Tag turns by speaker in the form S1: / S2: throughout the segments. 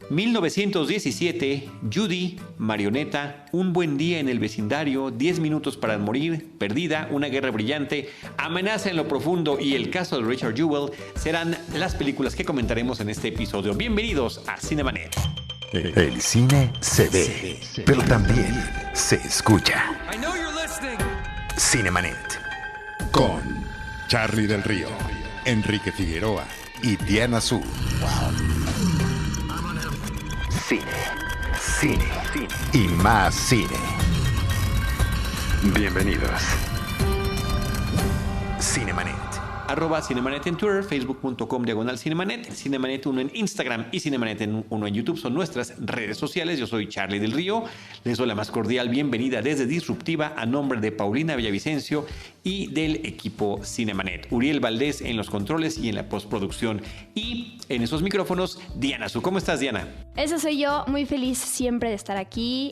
S1: 1917, Judy, Marioneta, Un buen día en el vecindario, 10 minutos para morir, Perdida, Una guerra brillante, Amenaza en lo profundo y El caso de Richard Jewell serán las películas que comentaremos en este episodio. Bienvenidos a Cinemanet.
S2: El cine se ve, pero también se escucha. Cinemanet. Con Charlie del Río, Enrique Figueroa y Diana Su. Cine y más cine. Bienvenidos. Cinemanet.
S1: @Cinemanet en Twitter, facebook.com/Cinemanet, Cinemanet 1 en Instagram y Cinemanet 1 en YouTube son nuestras redes sociales. Yo soy Charlie del Río, les doy la más cordial bienvenida desde Disruptiva a nombre de Paulina Villavicencio y del equipo Cinemanet. Uriel Valdés en los controles y en la postproducción, y en esos micrófonos Diana Su. ¿Cómo estás, Diana?
S3: Eso soy yo, muy feliz siempre de estar aquí.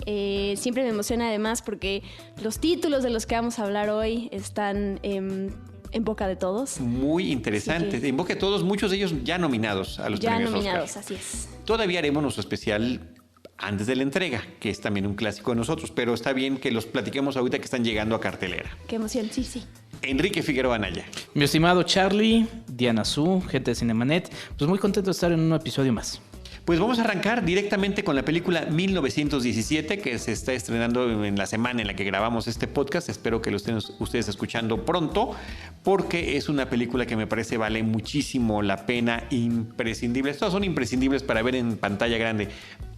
S3: Siempre me emociona además porque los títulos de los que vamos a hablar hoy están en boca de todos.
S1: Muy interesante. En boca de todos, muchos de ellos ya nominados a los premios Oscar. Ya nominados,
S3: así es.
S1: Todavía haremos nuestro especial antes de la entrega, que es también un clásico de nosotros, pero está bien que los platiquemos ahorita que están llegando a cartelera.
S3: Qué emoción, sí.
S1: Enrique Figueroa Anaya.
S4: Mi estimado Charlie, Diana Su, gente de Cinemanet, pues muy contento de estar en un episodio más.
S1: Pues vamos a arrancar directamente con la película 1917, que se está estrenando en la semana en la que grabamos este podcast. Espero que lo estén ustedes escuchando pronto, porque es una película que me parece vale muchísimo la pena, imprescindibles. Todas son imprescindibles para ver en pantalla grande,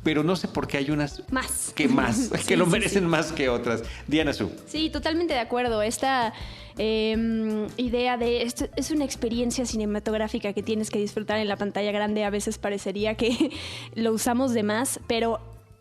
S1: pero no sé por qué hay unas que lo merecen más que otras. Diana Su.
S3: Sí, totalmente de acuerdo. Esta idea de esto es una experiencia cinematográfica que tienes que disfrutar en la pantalla grande. A veces parecería que lo usamos de más, pero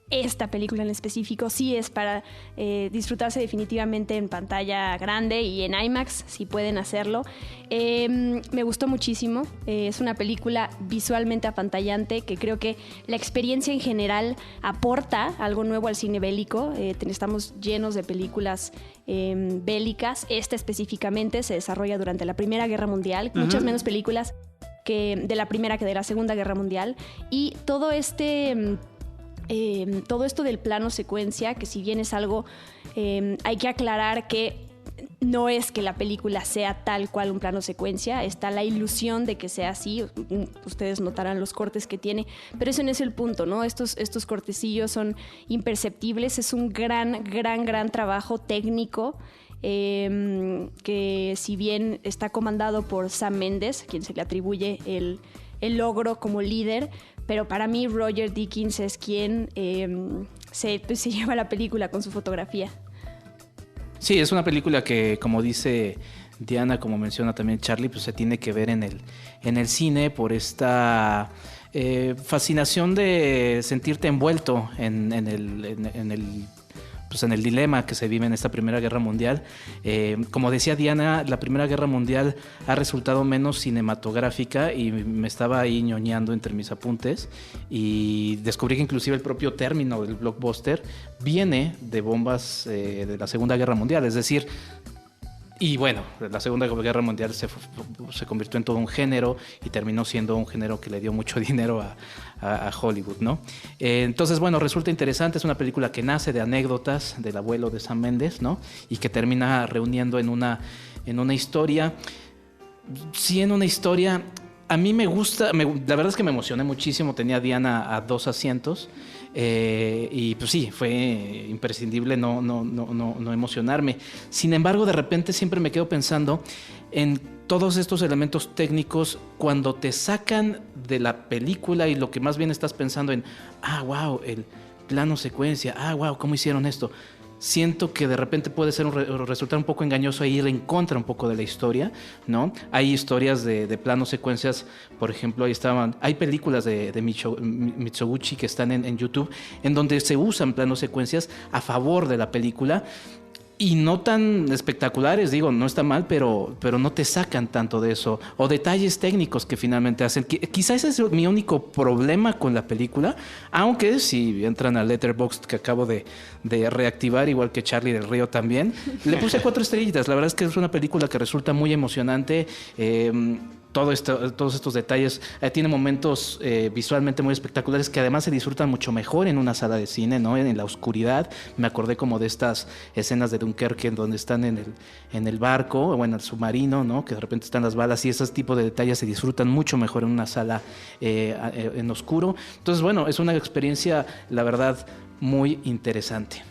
S3: esta película en específico sí es para disfrutarse definitivamente en pantalla grande y en IMAX, si pueden hacerlo. Me gustó muchísimo. Es una película visualmente apantallante que creo que la experiencia en general aporta algo nuevo al cine bélico. Estamos llenos de películas bélicas. Esta específicamente se desarrolla durante la Primera Guerra Mundial. Muchas menos películas de la Primera que de la Segunda Guerra Mundial. Y todo esto del plano secuencia, que si bien es algo, hay que aclarar que no es que la película sea tal cual un plano secuencia, está la ilusión de que sea así. Ustedes notarán los cortes que tiene, pero ese no es el punto, ¿no? Estos cortecillos son imperceptibles, es un gran trabajo técnico. Que si bien está comandado por Sam Mendes, a quien se le atribuye el logro como líder, pero para mí Roger Deakins es quien se lleva la película con su fotografía.
S4: Sí, es una película que, como dice Diana, como menciona también Charlie, pues se tiene que ver en el cine por esta fascinación de sentirte envuelto en el dilema que se vive en esta Primera Guerra Mundial. Como decía Diana, la Primera Guerra Mundial ha resultado menos cinematográfica y me estaba ahí ñoñando entre mis apuntes y descubrí que inclusive el propio término del blockbuster viene de bombas de la Segunda Guerra Mundial, es decir, y bueno, la Segunda Guerra Mundial se convirtió en todo un género y terminó siendo un género que le dio mucho dinero a Hollywood, ¿no? Entonces, bueno, resulta interesante. Es una película que nace de anécdotas del abuelo de Sam Mendes, ¿no? Y que termina reuniendo en una historia. Sí, en una historia. A mí me gusta, la verdad es que me emocioné muchísimo. Tenía a Diana a 2 asientos. Y pues sí, fue imprescindible no emocionarme. Sin embargo, de repente siempre me quedo pensando en todos estos elementos técnicos cuando te sacan de la película y lo que más bien estás pensando en, wow, el plano secuencia, wow, ¿cómo hicieron esto? Siento que de repente puede ser resultar un poco engañoso e ir en contra un poco de la historia, ¿no? Hay historias de planos secuencias, por ejemplo, hay películas de Mitsuguchi que están en YouTube en donde se usan planos secuencias a favor de la película y no tan espectaculares, digo, no está mal, pero no te sacan tanto de eso. O detalles técnicos que finalmente hacen. Quizás ese es mi único problema con la película, aunque si entran a Letterboxd, que acabo de reactivar, igual que Charlie del Río también, le puse 4 estrellitas. La verdad es que es una película que resulta muy emocionante. todos estos detalles. Tiene momentos visualmente muy espectaculares que además se disfrutan mucho mejor en una sala de cine, ¿no? En la oscuridad. Me acordé como de estas escenas de Dunkerque donde están en el barco o en el submarino, ¿no? Que de repente están las balas y esos tipos de detalles se disfrutan mucho mejor en una sala en oscuro. Entonces, bueno, es una experiencia, la verdad, muy interesante.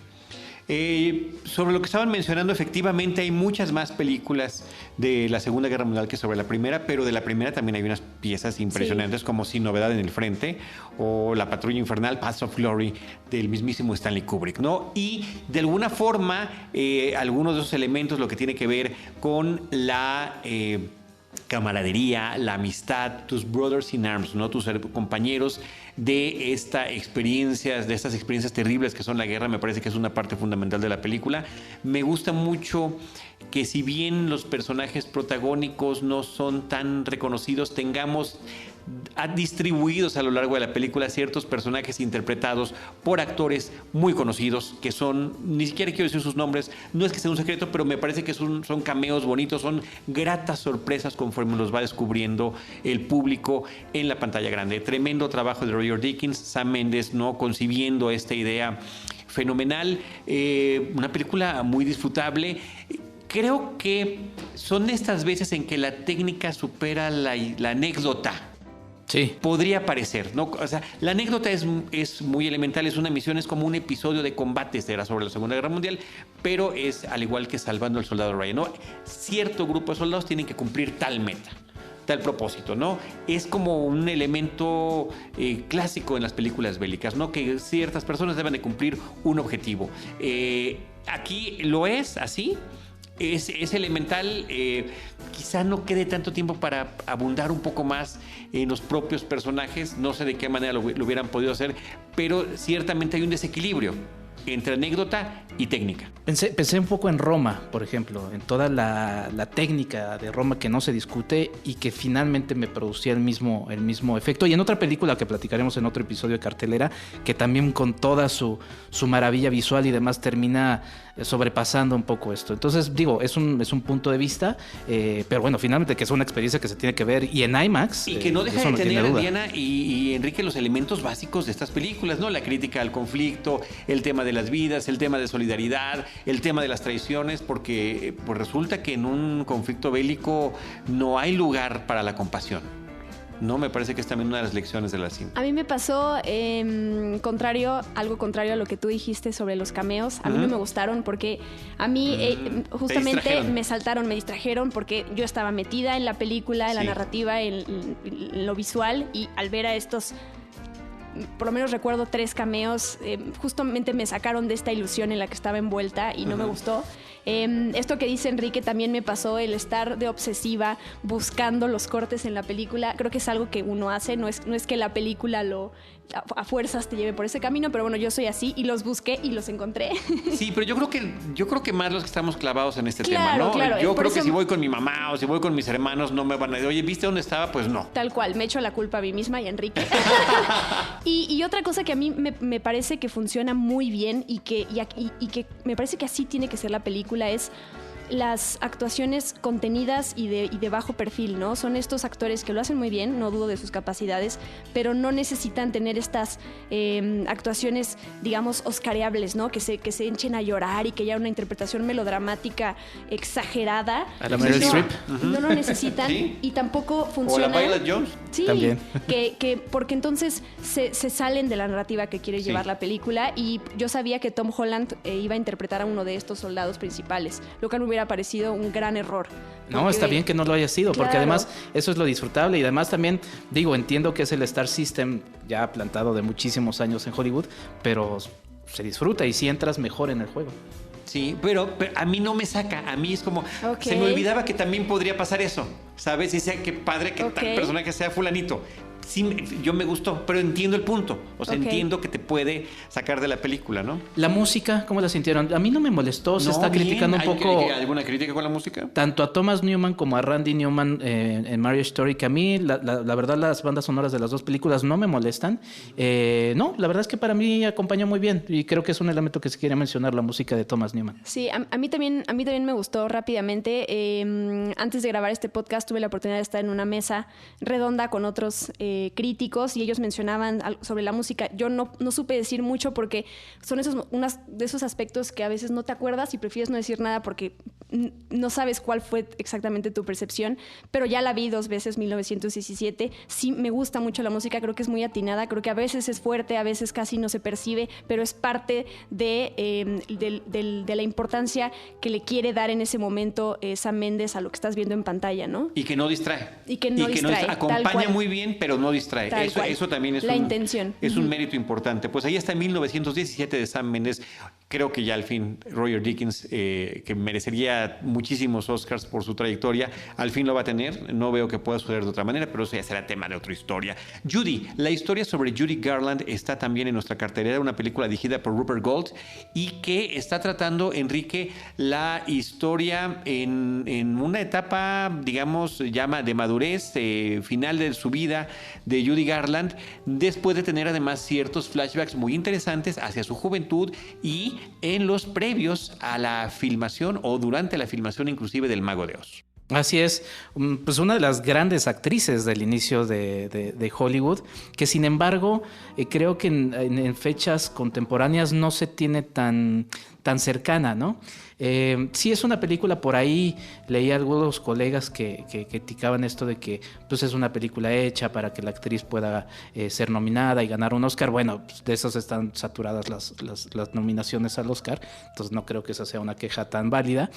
S1: Sobre lo que estaban mencionando, efectivamente hay muchas más películas de la Segunda Guerra Mundial que sobre la primera, pero de la primera también hay unas piezas impresionantes como Sin Novedad en el Frente o La Patrulla Infernal, Paths of Glory del mismísimo Stanley Kubrick, ¿no? Y de alguna forma algunos de esos elementos, lo que tiene que ver con la camaradería, la amistad, tus brothers in arms, ¿no? Tus compañeros de estas experiencias terribles que son la guerra, me parece que es una parte fundamental de la película. Me gusta mucho que si bien los personajes protagónicos no son tan reconocidos, tengamos distribuidos a lo largo de la película ciertos personajes interpretados por actores muy conocidos que son, ni siquiera quiero decir sus nombres, no es que sea un secreto, pero me parece que son cameos bonitos, son gratas sorpresas conforme los va descubriendo el público en la pantalla grande. Tremendo trabajo de Roger Deakins, Sam Mendes, ¿no? Concibiendo esta idea fenomenal, una película muy disfrutable. Creo que son estas veces en que la técnica supera la anécdota.
S4: Sí.
S1: Podría parecer, ¿no? O sea, la anécdota es muy elemental, es una misión, es como un episodio de combates, era sobre la Segunda Guerra Mundial, pero es al igual que Salvando al Soldado Ryan, ¿no? Cierto grupo de soldados tienen que cumplir tal meta, tal propósito, ¿no? Es como un elemento clásico en las películas bélicas, ¿no? Que ciertas personas deben de cumplir un objetivo. Aquí lo es así. Es elemental, quizá no quede tanto tiempo para abundar un poco más en los propios personajes, no sé de qué manera lo hubieran podido hacer, pero ciertamente hay un desequilibrio entre anécdota y técnica.
S4: Pensé un poco en Roma, por ejemplo, en toda la técnica de Roma que no se discute y que finalmente me producía el mismo efecto. Y en otra película que platicaremos en otro episodio de cartelera, que también con toda su maravilla visual y demás termina sobrepasando un poco esto. Entonces, digo, es un punto de vista, pero bueno, finalmente que es una experiencia que se tiene que ver y en IMAX.
S1: Y que no deja de tener, Diana y Enrique, los elementos básicos de estas películas, ¿no? La crítica al conflicto, el tema de las vidas, el tema de solidaridad, el tema de las traiciones, porque pues resulta que en un conflicto bélico no hay lugar para la compasión. No, me parece que es también una de las lecciones de la cinta.
S3: A mí me pasó algo contrario a lo que tú dijiste sobre los cameos. A mí no me gustaron porque a mí justamente me distrajeron porque yo estaba metida en la película, en la narrativa, en lo visual, y al ver a estos, por lo menos recuerdo 3 cameos, justamente me sacaron de esta ilusión en la que estaba envuelta y no me gustó. Esto que dice Enrique también me pasó, el estar de obsesiva buscando los cortes en la película. Creo que es algo que uno hace, no es que la película a fuerzas te lleve por ese camino, pero bueno, yo soy así y los busqué y los encontré.
S1: Sí, pero yo creo que más los que estamos clavados en este tema, ¿no?
S3: Claro,
S1: yo creo que si voy con mi mamá o si voy con mis hermanos no me van a decir, oye, ¿viste dónde estaba? Pues no.
S3: Tal cual, me echo la culpa a mí misma y a Enrique. y otra cosa que a mí me parece que funciona muy bien y que me parece que así tiene que ser la película es las actuaciones contenidas y de bajo perfil, ¿no? Son estos actores que lo hacen muy bien, no dudo de sus capacidades, pero no necesitan tener estas actuaciones, digamos, oscareables, ¿no? Que se echen a llorar y que haya una interpretación melodramática exagerada.
S4: A la Meryl Streep.
S3: No lo necesitan.
S1: ¿Sí?
S3: Y tampoco funciona.
S1: O la Violet Jones.
S3: Sí,
S4: también.
S3: Porque entonces se salen de la narrativa que quiere llevar la película, y yo sabía que Tom Holland iba a interpretar a uno de estos soldados principales, lo que no hubiera parecido un gran error.
S4: No, está bien que no lo haya sido, porque además eso es lo disfrutable y además también, entiendo que es el Star System ya plantado de muchísimos años en Hollywood, pero se disfruta y sí entras mejor en el juego.
S1: Sí, pero a mí no me saca. A mí es como, se me olvidaba que también podría pasar eso, ¿sabes? Y sea que padre que tal personaje sea fulanito. sí, yo me gustó, pero entiendo el punto. O sea,
S3: Ok.
S1: entiendo que te puede sacar de la película, ¿no?
S4: La música, ¿cómo la sintieron? A mí no me molestó, se
S1: No,
S4: está
S1: bien.
S4: criticando un
S1: ¿Hay
S4: poco
S1: alguna crítica con la música?
S4: tanto a Thomas Newman como a Randy Newman en Marriage Story, que a mí, la verdad, las bandas sonoras de las dos películas no me molestan. No, la verdad es que para mí acompañó muy bien y creo que es un elemento que se quiere mencionar, la música de Thomas Newman.
S3: Sí, a mí también me gustó rápidamente. Antes de grabar este podcast tuve la oportunidad de estar en una mesa redonda con otros críticos y ellos mencionaban sobre la música. Yo no supe decir mucho porque son unos de esos aspectos que a veces no te acuerdas y prefieres no decir nada porque no sabes cuál fue exactamente tu percepción, pero ya la vi 2 veces, 1917. Sí, me gusta mucho la música, creo que es muy atinada, creo que a veces es fuerte, a veces casi no se percibe, pero es parte de la importancia que le quiere dar en ese momento Sam Mendes a lo que estás viendo en pantalla, ¿no?
S1: Y que no distrae.
S3: Y que no distrae, tal
S1: Acompaña
S3: cual.
S1: muy bien, pero no distrae.
S3: Tal cual.
S1: Eso también es
S3: La intención.
S1: Es un mérito importante. Pues ahí está 1917 de Sam Mendes. Creo que ya al fin Roger Deakins, que merecería muchísimos Oscars por su trayectoria, al fin lo va a tener. No veo que pueda suceder de otra manera, pero eso ya será tema de otra historia. Judy, la historia sobre Judy Garland está también en nuestra cartelera, una película dirigida por Rupert Gold y que está tratando, Enrique, la historia en una etapa, digamos, llama de madurez, final de su vida de Judy Garland, después de tener además ciertos flashbacks muy interesantes hacia su juventud y en los previos a la filmación o durante la filmación inclusive del Mago de Oz.
S4: Así es, pues una de las grandes actrices del inicio de Hollywood, que sin embargo creo que en fechas contemporáneas no se tiene tan cercana, ¿no? Sí es una película, por ahí leí a algunos colegas que criticaban esto de que pues es una película hecha para que la actriz pueda ser nominada y ganar un Oscar. Bueno, pues de esas están saturadas las nominaciones al Oscar, entonces no creo que esa sea una queja tan válida.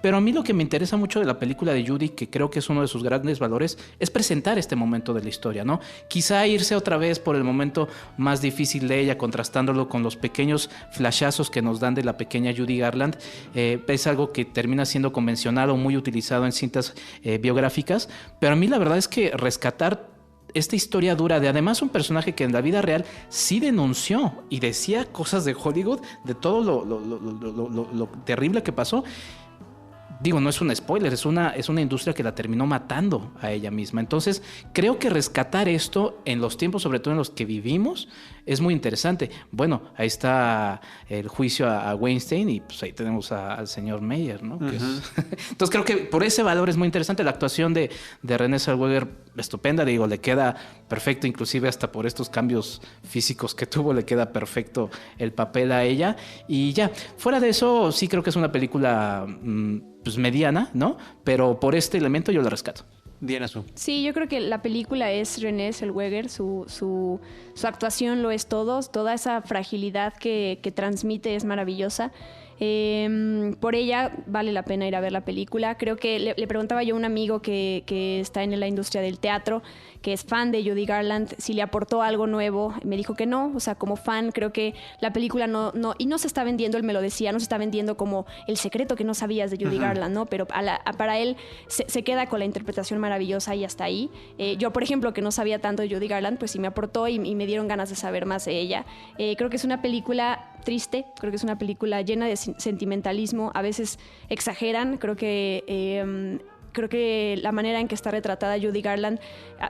S4: Pero a mí lo que me interesa mucho de la película de Judy, que creo que es uno de sus grandes valores, es presentar este momento de la historia, ¿no? Quizá irse otra vez por el momento más difícil de ella, contrastándolo con los pequeños flashazos que nos dan de la pequeña Judy Garland, es algo que termina siendo convencionado, muy utilizado en cintas biográficas, pero a mí la verdad es que rescatar esta historia dura de además un personaje que en la vida real sí denunció y decía cosas de Hollywood, de todo lo terrible que pasó. Digo, no es un spoiler, es una industria que la terminó matando a ella misma. Entonces, creo que rescatar esto en los tiempos, sobre todo en los que vivimos, es muy interesante. Bueno, ahí está el juicio a Weinstein y pues ahí tenemos al señor Meyer, ¿no?
S1: Uh-huh.
S4: Entonces, creo que por ese valor es muy interesante. La actuación de Renée Zellweger, estupenda, digo, le queda perfecto, inclusive hasta por estos cambios físicos que tuvo, le queda perfecto el papel a ella. Y ya, fuera de eso, sí creo que es una película pues mediana, ¿no? Pero por este elemento yo la rescato.
S1: Diana Su.
S3: Sí, yo creo que la película es Renée Zellweger, su actuación lo es todo, toda esa fragilidad que transmite es maravillosa. Por ella vale la pena ir a ver la película. Creo que le preguntaba yo a un amigo que está en la industria del teatro, que es fan de Judy Garland, si le aportó algo nuevo. Me dijo que no, o sea, como fan creo que la película no se está vendiendo, él me lo decía, no se está vendiendo como el secreto que no sabías de Judy Garland, ¿no? Pero para él se queda con la interpretación maravillosa y hasta ahí. Yo, por ejemplo, que no sabía tanto de Judy Garland, pues sí me aportó y me dieron ganas de saber más de ella. Creo que es una película triste, creo que es una película llena de sentimentalismo, a veces exageran, creo que la manera en que está retratada Judy Garland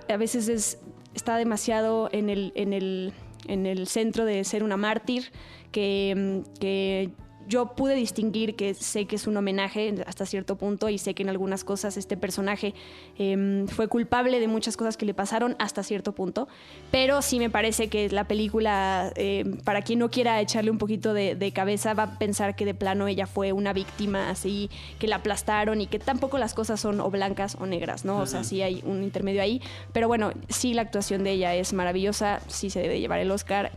S3: a veces está demasiado en el centro de ser una mártir, que yo pude distinguir que sé que es un homenaje hasta cierto punto y sé que en algunas cosas este personaje fue culpable de muchas cosas que le pasaron hasta cierto punto, pero sí me parece que la película, para quien no quiera echarle un poquito de cabeza, va a pensar que de plano ella fue una víctima así, que la aplastaron y que tampoco las cosas son o blancas o negras, ¿no? O sea, sí hay un intermedio ahí, pero bueno, sí la actuación de ella es maravillosa, sí se debe llevar el Oscar.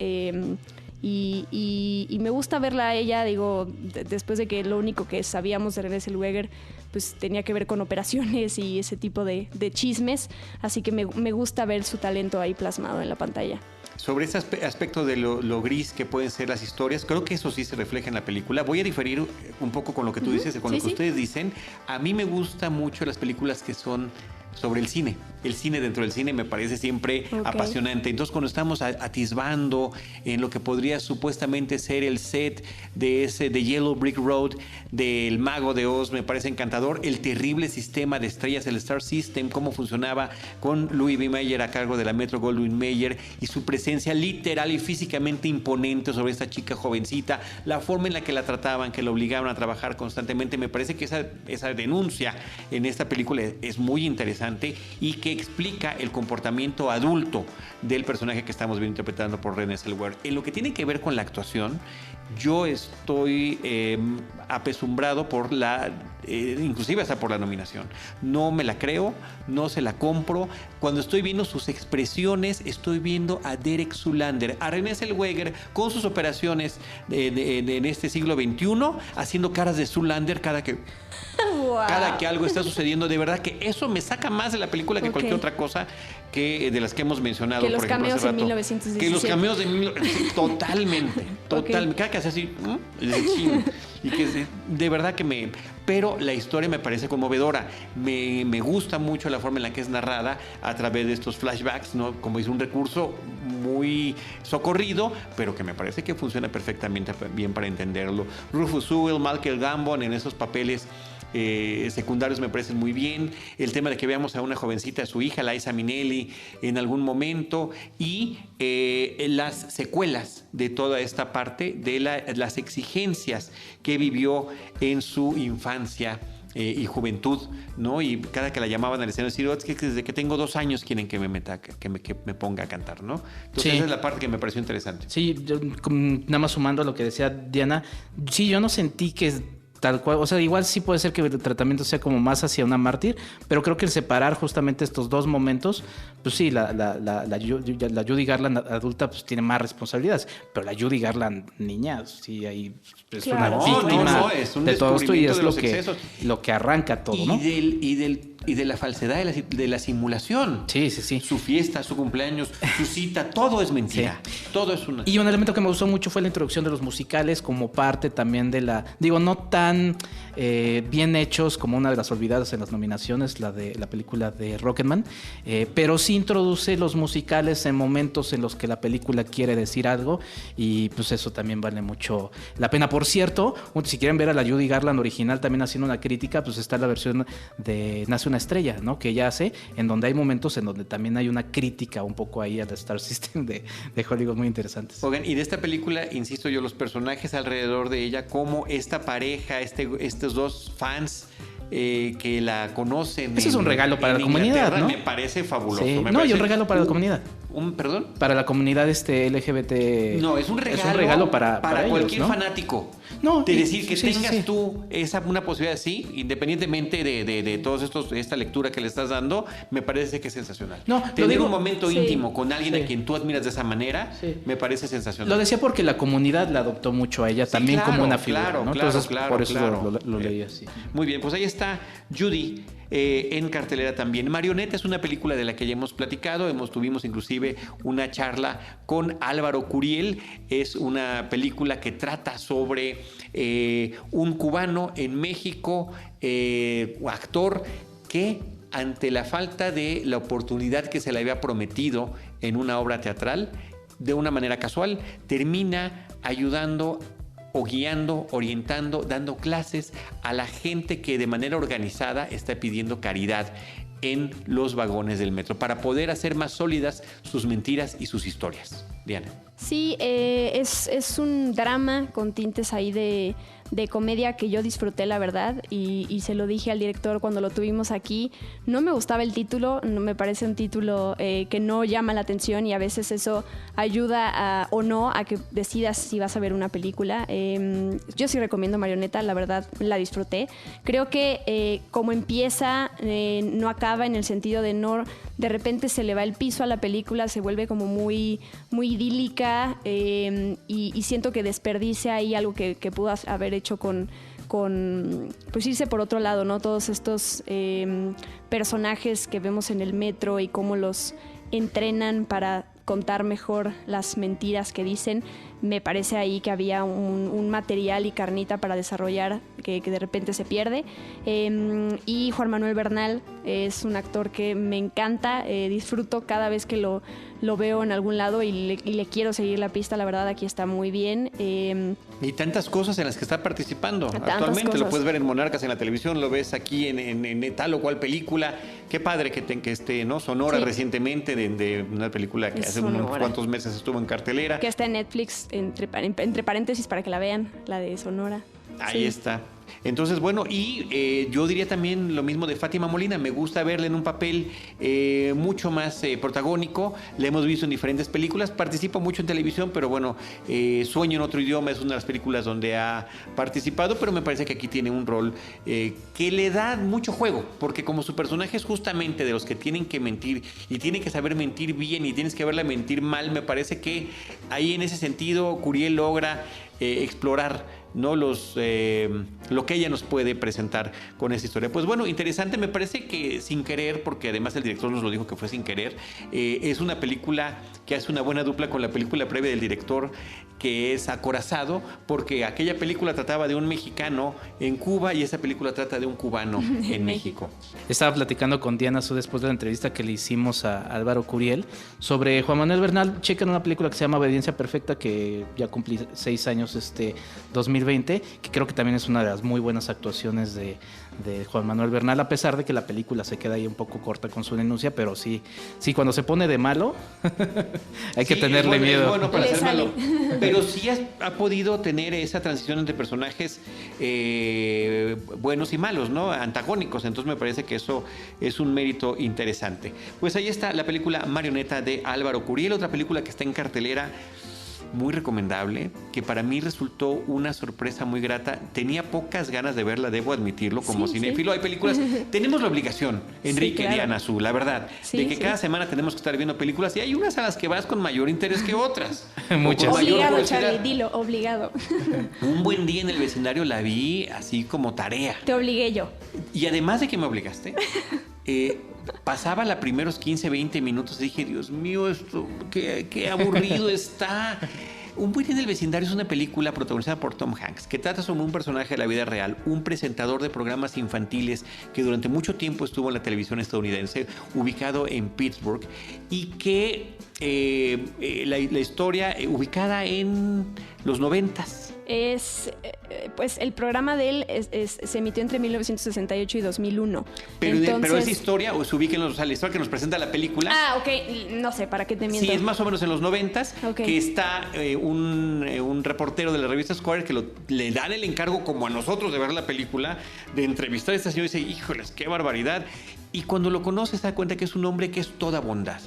S3: Y me gusta verla a ella, digo, después de que lo único que sabíamos de Renée Zellweger pues tenía que ver con operaciones y ese tipo de chismes, así que me gusta ver su talento ahí plasmado en la pantalla.
S1: Sobre ese aspecto de lo gris que pueden ser las historias, creo que eso sí se refleja en la película. Voy a diferir un poco con lo que tú dices, con lo que ustedes dicen. A mí me gustan mucho las películas que son sobre el cine. el cine dentro del cine me parece siempre apasionante. Entonces, cuando estamos atisbando en lo que podría supuestamente ser el set de Yellow Brick Road del Mago de Oz, me parece encantador. El terrible sistema de estrellas, el Star System, cómo funcionaba con Louis B. Mayer a cargo de la Metro-Goldwyn-Mayer y su presencia literal y físicamente imponente sobre esta chica jovencita, la forma en la que la trataban, que la obligaban a trabajar constantemente. Me parece que esa denuncia en esta película es muy interesante y que explica el comportamiento adulto del personaje que estamos viendo interpretando por Renée Zellweger. En lo que tiene que ver con la actuación, yo estoy apesumbrado por inclusive hasta por la nominación. No me la creo, no se la compro. Cuando estoy viendo sus expresiones, estoy viendo a Derek Zoolander, a Renée Zellweger con sus operaciones en este siglo XXI, haciendo caras de Zoolander cada que algo está sucediendo. De verdad que eso me saca más de la película que cualquier otra cosa de las que hemos mencionado.
S3: Que los
S1: por ejemplo,
S3: cameos en 1917.
S1: Que los cameos sí, totalmente. Cada que hace así, y que de verdad que pero la historia me parece conmovedora. Me gusta mucho la forma en la que es narrada a través de estos flashbacks, ¿no? Como es un recurso muy socorrido, pero que me parece que funciona perfectamente bien para entenderlo. Rufus Sewell, Michael Gambon en esos papeles secundarios me parecen muy bien. El tema de que veamos a una jovencita, a su hija, Liza Minnelli, en algún momento, y las secuelas de toda esta parte de las exigencias que vivió en su infancia y juventud, ¿no? Y cada que la llamaban al escenario, decir, es que desde que tengo 2 años quieren que me ponga a cantar, ¿no? Entonces esa es la parte que me pareció interesante.
S4: Sí, yo, nada más sumando a lo que decía Diana, sí, yo no sentí que tal cual, o sea, igual sí puede ser que el tratamiento sea como más hacia una mártir, pero creo que el separar justamente estos dos momentos, pues sí, la Judy Garland adulta pues tiene más responsabilidades, pero la Judy Garland niña, sí, ahí es una víctima
S1: es un
S4: de todo esto y es
S1: lo
S4: que arranca todo, ¿no?
S1: Y de la falsedad, de la simulación.
S4: Sí, sí, sí.
S1: Su fiesta, su cumpleaños, su cita, todo es mentira. Sí. Todo es una...
S4: Y un elemento que me gustó mucho fue la introducción de los musicales como parte también de no tan bien hechos como una de las olvidadas en las nominaciones, la película de Rocketman, pero sí introduce los musicales en momentos en los que la película quiere decir algo y pues eso también vale mucho la pena. Por cierto, si quieren ver a la Judy Garland original también haciendo una crítica, pues está la versión de Nace una estrella, ¿no? Que ella hace, en donde hay momentos en donde también hay una crítica un poco ahí al Star System de Hollywood muy interesantes.
S1: Oigan, y de esta película, insisto yo, los personajes alrededor de ella, como esta pareja, estos dos fans que la conocen.
S4: Eso es un regalo para la comunidad, ¿no?
S1: Me parece fabuloso.
S4: Sí. Y un regalo para la comunidad.
S1: ¿Perdón?
S4: Para la comunidad LGBT.
S1: No, es un regalo para cualquier
S4: ellos, ¿no?
S1: fanático.
S4: No,
S1: de decir que tengas tú una posibilidad así, independientemente de todos esta lectura que le estás dando, me parece que es sensacional.
S4: No,
S1: tener un momento íntimo con alguien a quien tú admiras de esa manera, me parece sensacional.
S4: Lo decía porque la comunidad la adoptó mucho a ella también como una figura, ¿no? Entonces, por eso lo leí así.
S1: Muy bien, pues ahí está Judy. En cartelera también. Marioneta es una película de la que ya hemos platicado, tuvimos inclusive una charla con Álvaro Curiel. Es una película que trata sobre un cubano en México, actor que ante la falta de la oportunidad que se le había prometido en una obra teatral, de una manera casual, termina ayudando o guiando, orientando, dando clases a la gente que de manera organizada está pidiendo caridad en los vagones del metro para poder hacer más sólidas sus mentiras y sus historias. Diana.
S3: Sí, es un drama con tintes ahí de comedia que yo disfruté, la verdad, y se lo dije al director cuando lo tuvimos aquí. No me gustaba el título, no me parece un título que no llama la atención y a veces eso ayuda o no a que decidas si vas a ver una película. Yo sí recomiendo Marioneta, la verdad la disfruté. Creo que como empieza, no acaba en el sentido de no... De repente se le va el piso a la película, se vuelve como muy, muy idílica y siento que desperdicia ahí algo que pudo haber hecho con pues irse por otro lado, ¿no? Todos estos personajes que vemos en el metro y cómo los entrenan para contar mejor las mentiras que dicen. Me parece ahí que había un material y carnita para desarrollar que de repente se pierde. Y Juan Manuel Bernal es un actor que me encanta, disfruto cada vez que lo veo en algún lado y le quiero seguir la pista. La verdad, aquí está muy bien.
S1: Y tantas cosas en las que está participando. Actualmente
S3: cosas.
S1: lo puedes ver en Monarcas en la televisión, lo ves aquí en tal o cual película. Qué padre que esté, ¿no? Sonora, sí. Recientemente de una película que hace unos cuantos meses estuvo en cartelera.
S3: Que está en Netflix, entre paréntesis, para que la vean, la de Sonora.
S1: Ahí está. Entonces, bueno, y yo diría también lo mismo de Fátima Molina. Me gusta verla en un papel mucho más protagónico. La hemos visto en diferentes películas. Participa mucho en televisión, pero bueno, Sueño en otro idioma es una de las películas donde ha participado, pero me parece que aquí tiene un rol que le da mucho juego, porque como su personaje es justamente de los que tienen que mentir y tienen que saber mentir bien y tienes que verla mentir mal, me parece que ahí en ese sentido Curiel logra explorar, ¿no? Lo que ella nos puede presentar con esta historia. Pues bueno, interesante, me parece que sin querer, porque además el director nos lo dijo que fue sin querer, es una película que hace una buena dupla con la película previa del director, que es Acorazado, porque aquella película trataba de un mexicano en Cuba y esa película trata de un cubano en México.
S4: Estaba platicando con Diana Su después de la entrevista que le hicimos a Álvaro Curiel sobre Juan Manuel Bernal. Chequen una película que se llama Obediencia Perfecta, que ya cumplí 6 años 2020, que creo que también es una de las muy buenas actuaciones de Juan Manuel Bernal, a pesar de que la película se queda ahí un poco corta con su denuncia, pero sí cuando se pone de malo hay que tenerle miedo.
S1: Es bueno para ser malo. Pero sí ha podido tener esa transición entre personajes buenos y malos, ¿no? Antagónicos. Entonces me parece que eso es un mérito interesante. Pues ahí está la película Marioneta de Álvaro Curiel, otra película que está en cartelera, muy recomendable, que para mí resultó una sorpresa muy grata. Tenía pocas ganas de verla, debo admitirlo, como cinéfilo. Hay películas, tenemos la obligación, Enrique, claro. Diana Su, la verdad, de que cada semana tenemos que estar viendo películas y hay unas a las que vas con mayor interés que otras.
S3: Muchas. Obligado, Charlie, dilo, obligado.
S1: Un buen día en el vecindario la vi así como tarea.
S3: Te obligué yo.
S1: Y además de que me obligaste, pasaba los primeros 15, 20 minutos y dije, Dios mío, esto qué aburrido está. Un buen día en el vecindario es una película protagonizada por Tom Hanks que trata sobre un personaje de la vida real, un presentador de programas infantiles que durante mucho tiempo estuvo en la televisión estadounidense, ubicado en Pittsburgh, y que la historia ubicada en los 90s.
S3: Pues el programa de él se emitió entre 1968 y 2001.
S1: Pero esa historia, o se ubica en la historia que nos presenta la película.
S3: Ah, ok, no sé, ¿para qué te miento?
S1: Sí, es más o menos en los 90s, okay. Que está un reportero de la revista Squire que le dan el encargo, como a nosotros, de ver la película, de entrevistar a esta señora y dice, híjoles, qué barbaridad. Y cuando lo conoce se da cuenta que es un hombre que es toda bondad.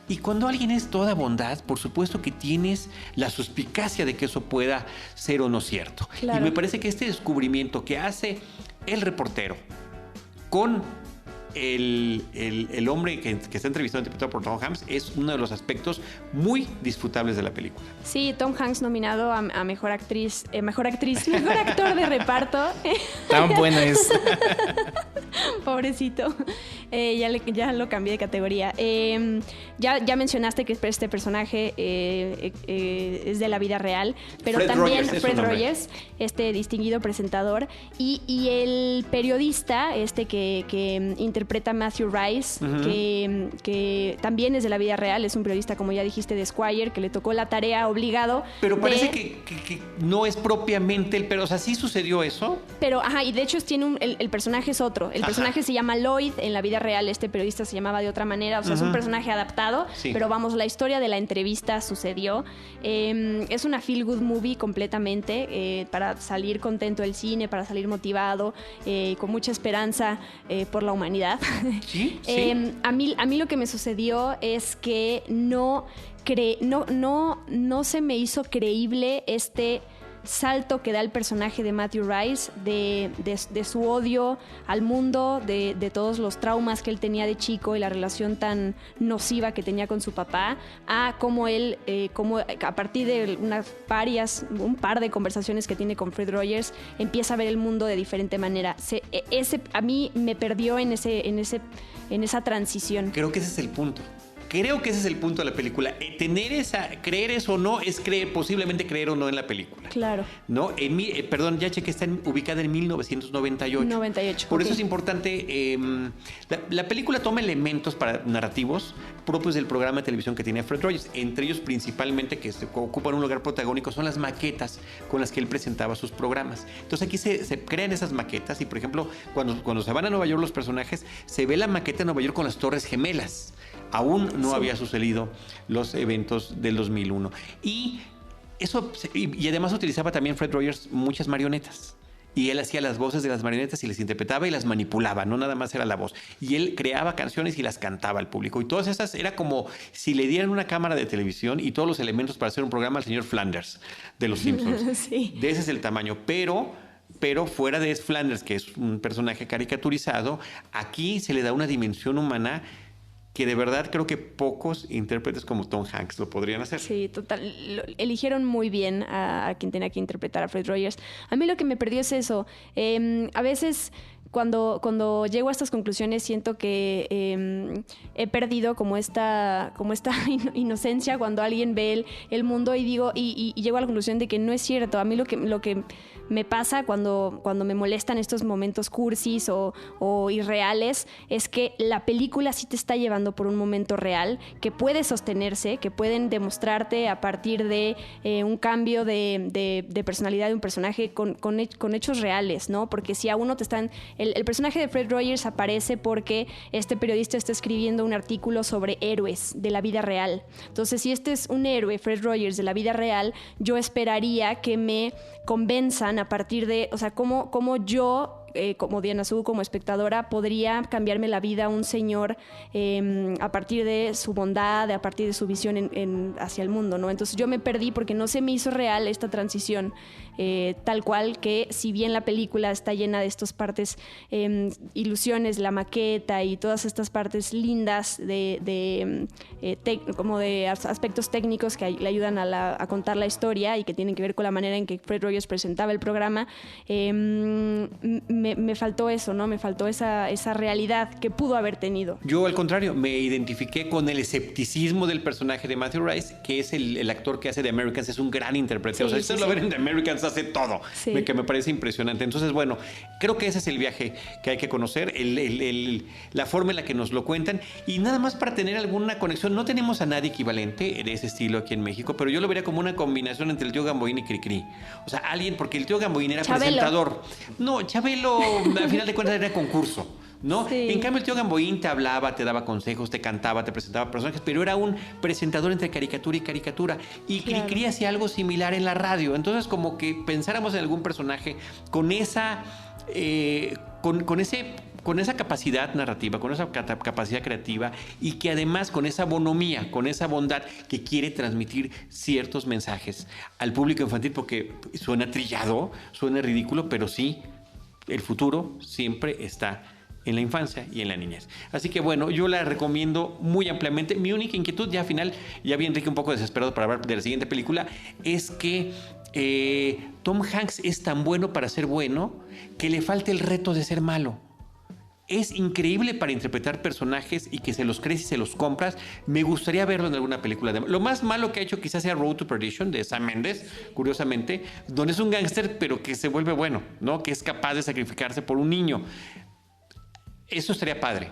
S1: Y cuando alguien es toda bondad, por supuesto que tienes la suspicacia de que eso pueda ser o no cierto. Claro. Y me parece que este descubrimiento que hace el reportero con el hombre que está entrevistado, interpretado por Tom Hanks, es uno de los aspectos muy disfrutables de la película.
S3: Sí, Tom Hanks nominado a mejor actor de reparto.
S4: Tan buena es.
S3: Pobrecito. Ya lo cambié de categoría. Ya mencionaste que este personaje es de la vida real, pero
S1: Fred
S3: también
S1: Rogers,
S3: Fred Rogers, este distinguido presentador, y el periodista que interpreta Matthew Rice, uh-huh. que también es de la vida real, es un periodista, como ya dijiste, de Squire, que le tocó la tarea obligado.
S1: Pero parece que no es propiamente pero o sea, sí sucedió eso.
S3: Pero, y de hecho tiene el personaje es otro. El personaje se llama Lloyd, en la vida real este periodista se llamaba de otra manera, o sea, uh-huh. Es un personaje adaptado, sí. Pero vamos, la historia de la entrevista sucedió. Es una feel good movie completamente, para salir contento del cine, para salir motivado, con mucha esperanza por la humanidad.
S1: ¿Sí? Sí.
S3: A mí lo que me sucedió es que no se me hizo creíble este salto que da el personaje de Matthew Rice de su odio al mundo, de todos los traumas que él tenía de chico y la relación tan nociva que tenía con su papá, a cómo él, como a partir de un par de conversaciones que tiene con Fred Rogers, empieza a ver el mundo de diferente manera. A mí me perdió en esa transición.
S1: Creo que ese es el punto. Creo que ese es el punto de la película. Creer eso o no, es posiblemente creer o no en la película.
S3: Claro.
S1: ¿No? Perdón, ya chequé, está ubicada en 1998.
S3: 98.
S1: Por eso es importante. La película toma elementos narrativos propios del programa de televisión que tiene Fred Rogers. Entre ellos, principalmente, que ocupan un lugar protagónico, son las maquetas con las que él presentaba sus programas. Entonces aquí se crean esas maquetas y, por ejemplo, cuando se van a Nueva York los personajes, se ve la maqueta de Nueva York con las Torres Gemelas. Aún no había sucedido los eventos del 2001. Y además utilizaba también Fred Rogers muchas marionetas. Y él hacía las voces de las marionetas y les interpretaba y las manipulaba, no nada más era la voz. Y él creaba canciones y las cantaba al público. Y todas esas era como si le dieran una cámara de televisión y todos los elementos para hacer un programa al señor Flanders de Los Simpsons.
S3: Sí.
S1: De ese es el tamaño. Pero fuera de Flanders, que es un personaje caricaturizado, aquí se le da una dimensión humana que de verdad creo que pocos intérpretes como Tom Hanks lo podrían hacer.
S3: Sí, total. Eligieron muy bien a quien tenía que interpretar a Fred Rogers. A mí lo que me perdió es eso. A veces cuando llego a estas conclusiones siento que he perdido como esta inocencia cuando alguien ve el mundo y digo y llego a la conclusión de que no es cierto. A mí lo que me pasa cuando me molestan estos momentos cursis o irreales es que la película sí te está llevando por un momento real que puede sostenerse, que pueden demostrarte a partir de un cambio de personalidad de un personaje con hechos reales, ¿no? Porque si a uno te están... El personaje de Fred Rogers aparece porque este periodista está escribiendo un artículo sobre héroes de la vida real. Entonces, si este es un héroe, Fred Rogers, de la vida real, yo esperaría que me convenzan a partir de, o sea, cómo yo... como Diana Su, como espectadora, podría cambiarme la vida un señor a partir de su bondad, a partir de su visión hacia el mundo, ¿no? Entonces yo me perdí porque no se me hizo real esta transición tal cual, que si bien la película está llena de estas partes, ilusiones, la maqueta y todas estas partes lindas como de aspectos técnicos que le ayudan a contar la historia y que tienen que ver con la manera en que Fred Rogers presentaba el programa, me faltó eso, ¿no? Me faltó esa realidad que pudo haber tenido.
S1: Yo, al contrario, me identifiqué con el escepticismo del personaje de Matthew Rice, que es el actor que hace de Americans, es un gran intérprete. O sea, ustedes lo ven en The Americans, hace todo, que me parece impresionante. Entonces, bueno, creo que ese es el viaje que hay que conocer, la forma en la que nos lo cuentan. Y nada más para tener alguna conexión, no tenemos a nadie equivalente de ese estilo aquí en México, pero yo lo vería como una combinación entre el tío Gamboín y Cricri. O sea, alguien, porque el tío Gamboín era presentador. No, Chabelo, al final de cuentas, era concurso, ¿no?
S3: Sí.
S1: En cambio, el tío Gamboín te hablaba, te daba consejos, te cantaba, te presentaba personajes, pero era un presentador entre caricatura y caricatura. Y Cricri hacía algo similar en la radio. Entonces, como que pensáramos en algún personaje con esa capacidad narrativa, con esa capacidad creativa y que además con esa bonomía, con esa bondad que quiere transmitir ciertos mensajes al público infantil, porque suena trillado, suena ridículo, pero sí, el futuro siempre está en la infancia y en la niñez. Así que bueno, yo la recomiendo muy ampliamente. Mi única inquietud, ya al final, ya vi Enrique un poco desesperado para hablar de la siguiente película, es que Tom Hanks es tan bueno para ser bueno que le falta el reto de ser malo. Es increíble para interpretar personajes y que se los crees y se los compras. Me gustaría verlo en alguna película. Lo más malo que ha hecho quizás sea Road to Perdition de Sam Mendes, curiosamente, donde es un gángster pero que se vuelve bueno, ¿no? Que es capaz de sacrificarse por un niño. Eso estaría padre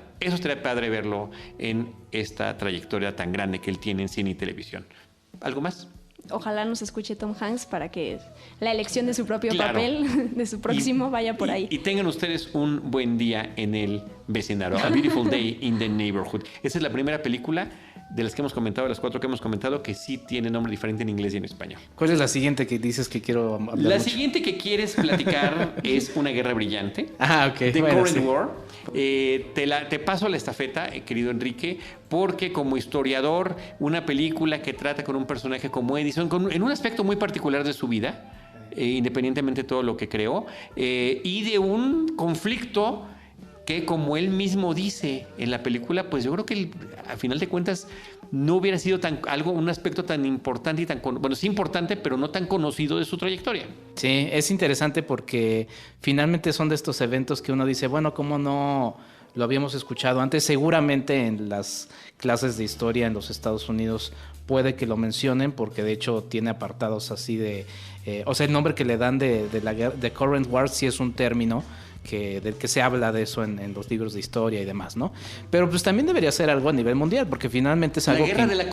S1: verlo en esta trayectoria tan grande que él tiene en cine y televisión. ¿Algo más?
S3: Ojalá nos escuche Tom Hanks para que la elección de su propio papel, de su próximo, vaya por ahí.
S1: Y tengan ustedes un buen día en el vecindario. A Beautiful Day in the Neighborhood. Esa es la primera película de las que hemos comentado, de las 4 que hemos comentado, que sí tiene nombre diferente en inglés y en español.
S4: ¿Cuál es la siguiente que dices que quiero hablar
S1: La
S4: mucho?
S1: siguiente que quieres platicar es Una guerra brillante.
S4: Ok.
S1: The
S4: Bueno,
S1: Current
S4: sí.
S1: War. Te paso la estafeta, querido Enrique, porque como historiador, una película que trata con un personaje como Edison, en un aspecto muy particular de su vida, independientemente de todo lo que creó, y de un conflicto que, como él mismo dice en la película, pues yo creo que al final de cuentas no hubiera sido un aspecto tan importante y sí importante, pero no tan conocido de su trayectoria.
S4: Sí, es interesante porque finalmente son de estos eventos que uno dice, bueno, ¿cómo no lo habíamos escuchado antes. Seguramente en las clases de historia en los Estados Unidos puede que lo mencionen, porque de hecho tiene apartados así de... o sea, el nombre que le dan de la guerra, de Current War, sí es un término del que se habla de eso en los libros de historia y demás, ¿no? Pero pues también debería ser algo a nivel mundial, porque finalmente es algo
S1: la guerra de la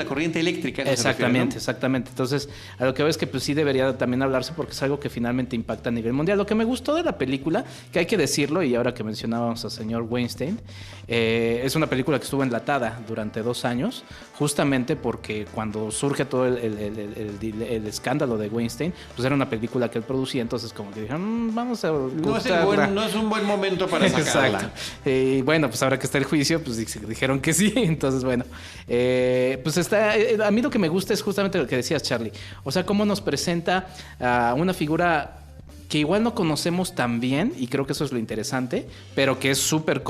S1: corriente eléctrica.
S4: Exactamente,
S1: ¿no?
S4: exactamente. Entonces, a lo que veo es que pues sí debería también hablarse, porque es algo que finalmente impacta a nivel mundial. Lo que me gustó de la película, que hay que decirlo, y ahora que mencionábamos al señor Weinstein, es una película que estuvo enlatada durante 2 años, justamente porque cuando surge todo el escándalo de Weinstein, pues era una película que él producía, entonces como que dijeron, vamos a...
S1: No es un buen momento para sacarla.
S4: Exacto. Y bueno, pues ahora que está el juicio, pues dijeron que sí. Entonces, bueno, pues está... a mí lo que me gusta es justamente lo que decías, Charlie. O sea, cómo nos presenta a una figura que igual no conocemos tan bien, y creo que eso es lo interesante, pero que es súper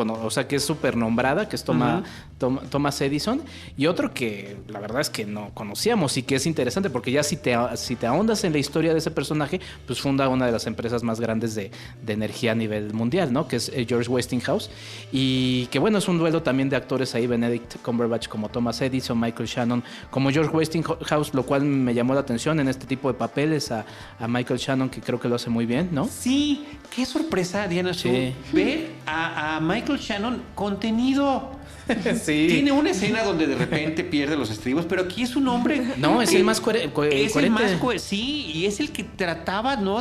S4: nombrada, que es Thomas Edison, y otro que la verdad es que no conocíamos y que es interesante, porque ya si te ahondas en la historia de ese personaje, pues funda una de las empresas más grandes de energía a nivel mundial, ¿no? Que es George Westinghouse, y que bueno, es un duelo también de actores ahí, Benedict Cumberbatch como Thomas Edison, Michael Shannon como George Westinghouse, lo cual me llamó la atención en este tipo de papeles, a Michael Shannon, que creo que lo hace muy bien, ¿no?
S1: Sí, qué sorpresa, Diana Su, ver a Michael Shannon contenido. Sí. Tiene una escena donde de repente pierde los estribos, pero aquí es un hombre...
S4: No, es el más coherente.
S1: Es el más sí, y es el que trataba, ¿no?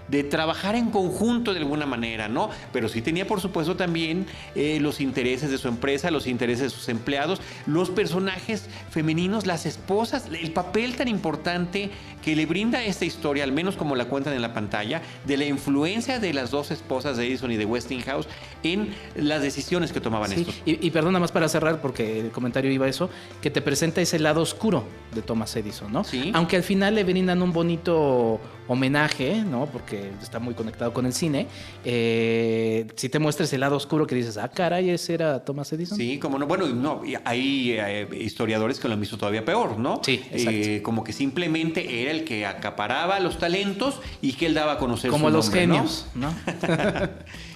S1: de trabajar en conjunto de alguna manera, ¿no? Pero sí tenía, por supuesto, también los intereses de su empresa, los intereses de sus empleados, los personajes femeninos, las esposas, el papel tan importante que le brinda esta historia, al menos como la cuentan en la pantalla, de la influencia de las 2 esposas de Edison y de Westinghouse en las decisiones que tomaban estos.
S4: Y perdón, nada más para cerrar, porque el comentario iba a eso, que te presenta ese lado oscuro de Thomas Edison, ¿no?
S1: Sí.
S4: Aunque al final le brindan un bonito homenaje, ¿no? Porque está muy conectado con el cine. Si te muestras el lado oscuro que dices, caray, ese era Thomas Edison.
S1: Sí, como no. Bueno, no, hay historiadores que lo han visto todavía peor, ¿no?
S4: Sí, exacto.
S1: Como que simplemente era el que acaparaba los talentos y que él daba a conocer
S4: como
S1: su
S4: los
S1: nombre,
S4: genios, ¿no?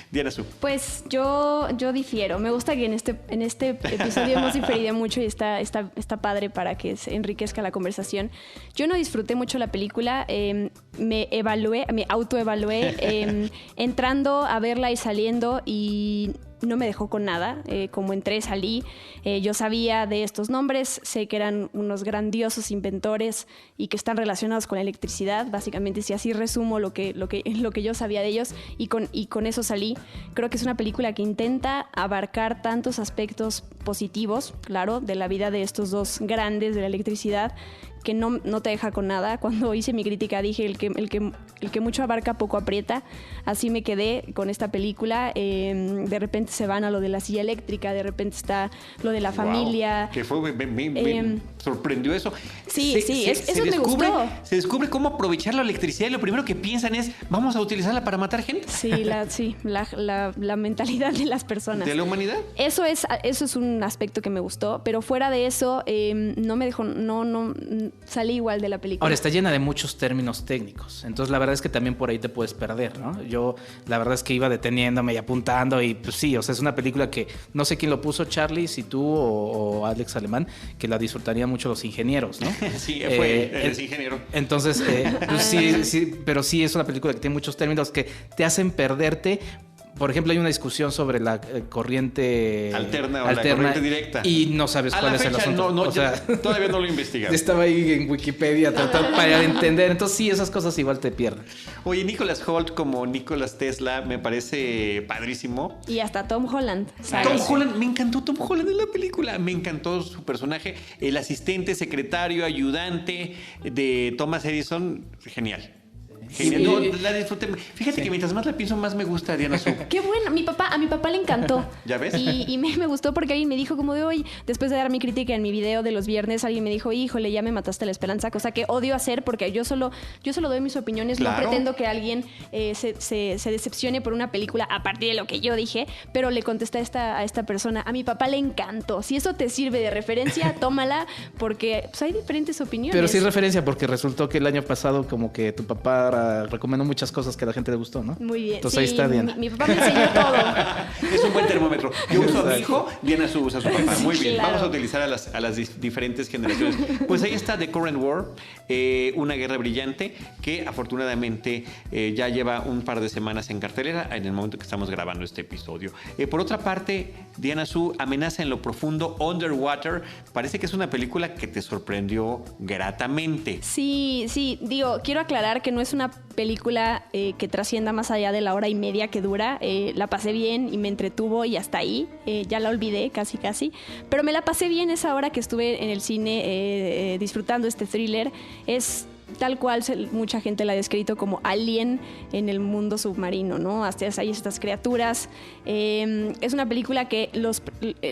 S1: Diana Su.
S3: Pues yo difiero. Me gusta que en este episodio hemos diferido mucho y está padre para que se enriquezca la conversación. Yo no disfruté mucho la película. Me autoevalué entrando a verla y saliendo, y no me dejó con nada. Como entré, salí. Yo sabía de estos nombres, sé que eran unos grandiosos inventores y que están relacionados con la electricidad. Básicamente, si así resumo lo que yo sabía de ellos, y con eso salí. Creo que es una película que intenta abarcar tantos aspectos positivos, claro, de la vida de estos 2 grandes de la electricidad, que no te deja con nada. Cuando hice mi crítica dije, el que mucho abarca, poco aprieta. Así me quedé con esta película. De repente se van a lo de la silla eléctrica, de repente está lo de la familia.
S1: Que fue, me sorprendió eso.
S3: Sí, eso me gustó.
S1: Se descubre cómo aprovechar la electricidad, y lo primero que piensan es, vamos a utilizarla para matar gente.
S3: Sí, la mentalidad de las personas.
S1: De la humanidad.
S3: Eso es un aspecto que me gustó, pero fuera de eso, no me dejó, salí igual de la película.
S4: Ahora, está llena de muchos términos técnicos, entonces la verdad es que también por ahí te puedes perder, ¿no? Yo la verdad es que iba deteniéndome y apuntando, y pues sí, o sea, es una película que no sé quién lo puso, Charlie, si tú o Alex Alemán, que la disfrutarían mucho los ingenieros, ¿no?
S1: Sí, fue el ingeniero.
S4: Entonces, pues sí, pero sí es una película que tiene muchos términos que te hacen perderte. Por ejemplo, hay una discusión sobre la corriente
S1: alterna o la corriente directa.
S4: Y no sabes cuál es el asunto.
S1: Todavía no lo he investigado.
S4: Estaba ahí en Wikipedia tratando para entender. Entonces, sí, esas cosas igual te pierden.
S1: Oye, Nicholas Hoult como Nicholas Tesla me parece padrísimo.
S3: Y hasta Tom Holland.
S1: Tom Holland, me encantó Tom Holland en la película. Me encantó su personaje. El asistente, secretario, ayudante de Thomas Edison. Genial. Genial. No, la disfruté. Fíjate que mientras más la pienso, más me gusta Diana Su.
S3: Qué bueno. A mi papá le encantó.
S1: ¿Ya ves?
S3: Y me gustó porque alguien me dijo como de hoy, después de dar mi crítica en mi video de los viernes, alguien me dijo, híjole, ya me mataste la esperanza, cosa que odio hacer porque yo solo doy mis opiniones. Claro. No pretendo que alguien se decepcione por una película a partir de lo que yo dije, pero le contesté a esta persona, a mi papá le encantó. Si eso te sirve de referencia, tómala, porque pues, hay diferentes opiniones.
S4: Pero sí referencia, porque resultó que el año pasado como que tu papá recomiendo muchas cosas que a la gente le gustó, ¿no?
S3: Muy bien.
S4: Entonces ahí está Diana.
S3: Mi papá me enseñó todo.
S1: Es un buen termómetro. Yo uso a mi hijo, Diana usa a su papá. Muy bien,
S3: claro.
S1: vamos a utilizar a las diferentes generaciones. Pues ahí está The Current War, una guerra brillante que afortunadamente ya lleva un par de semanas en cartelera en el momento que estamos grabando este episodio. Por otra parte, Diana Su, Amenaza en lo profundo, Underwater, parece que es una película que te sorprendió gratamente.
S3: Sí, digo, quiero aclarar que no es una película que trascienda más allá de la hora y media que dura. La pasé bien y me entretuvo y hasta ahí. Ya la olvidé casi, pero me la pasé bien esa hora que estuve en el cine disfrutando este thriller. Es tal cual mucha gente la ha descrito como Alien en el mundo submarino, ¿no? Hasta hay estas criaturas. Es una película que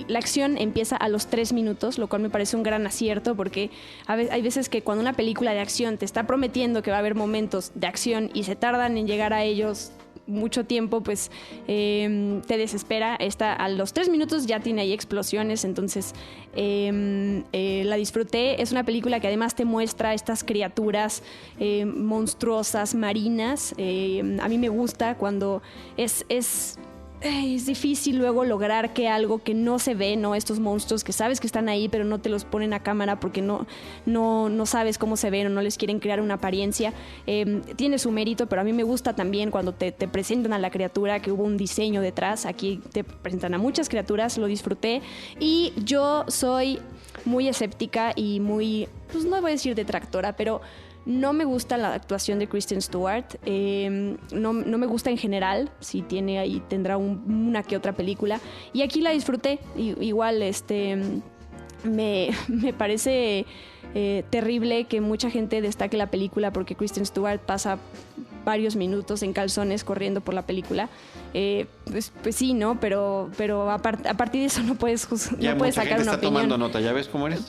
S3: la acción empieza a los 3 minutos, lo cual me parece un gran acierto porque hay veces que cuando una película de acción te está prometiendo que va a haber momentos de acción y se tardan en llegar a ellos mucho tiempo, pues te desespera. Esta a los 3 minutos ya tiene ahí explosiones, entonces la disfruté. Es una película que además te muestra estas criaturas monstruosas, marinas. A mí me gusta cuando es difícil luego lograr que algo que no se ve, ¿no? Estos monstruos que sabes que están ahí, pero no te los ponen a cámara porque no sabes cómo se ven o no les quieren crear una apariencia. Tiene su mérito, pero a mí me gusta también cuando te presentan a la criatura, que hubo un diseño detrás. Aquí te presentan a muchas criaturas, lo disfruté. Y yo soy muy escéptica y muy, pues no voy a decir detractora, pero no me gusta la actuación de Kristen Stewart, no me gusta en general, si tiene ahí tendrá una que otra película, y aquí la disfruté. Igual me parece terrible que mucha gente destaque la película porque Kristen Stewart pasa varios minutos en calzones corriendo por la película. Pues sí, ¿no? Pero a partir de eso no puedes sacar una opinión. Ya mucha gente está
S1: tomando nota, ¿ya ves cómo eres?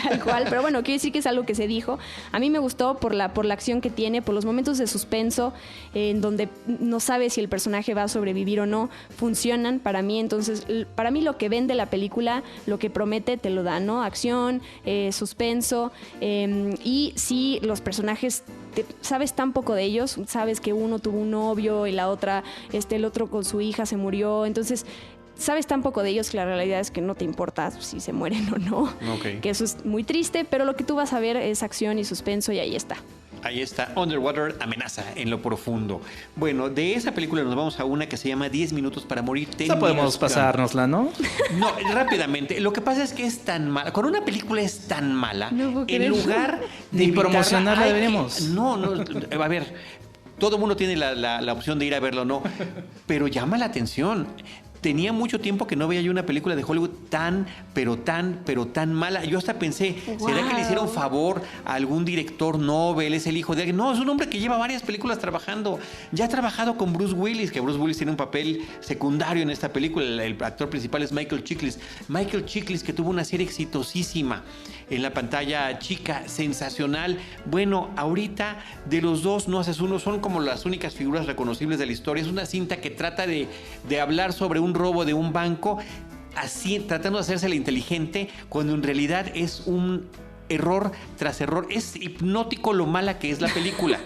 S3: Tal cual, pero bueno, quiero decir que es algo que se dijo. A mí me gustó por la acción que tiene, por los momentos de suspenso en donde no sabes si el personaje va a sobrevivir o no, funcionan para mí. Entonces, para mí lo que vende la película, lo que promete te lo da, ¿no? Acción, suspenso, y si los personajes sabes tan poco de ellos, sabes que uno tuvo un novio y la otra, el otro con su hija se murió, entonces sabes tan poco de ellos que la realidad es que no te importa si se mueren o no,
S1: okay.
S3: Que eso es muy triste, pero lo que tú vas a ver es acción y suspenso y ahí está.
S1: Ahí está, Underwater, Amenaza en lo profundo. Bueno, de esa película nos vamos a una que se llama 10 minutos para morir.
S4: No podemos pasárnosla, ¿no?
S1: No, rápidamente. Lo que pasa es que es tan mala. Cuando una película es tan mala, en lugar de
S4: ni promocionarla deberíamos.
S1: No, a ver, todo el mundo tiene la opción de ir a verlo, ¿no? Pero llama la atención. Tenía mucho tiempo que no veía yo una película de Hollywood pero tan mala. Yo hasta pensé, ¿será que le hicieron favor a algún director Nobel? Es el hijo de alguien. No, es un hombre que lleva varias películas trabajando. Ya ha trabajado con Bruce Willis, que Bruce Willis tiene un papel secundario en esta película. El actor principal es Michael Chiklis. Michael Chiklis, que tuvo una serie exitosísima en la pantalla chica, sensacional. Bueno, ahorita de los dos no haces uno, son como las únicas figuras reconocibles de la historia. Es una cinta que trata de hablar sobre un robo de un banco, así tratando de hacérsela inteligente, cuando en realidad es un error tras error. Es hipnótico lo mala que es la película.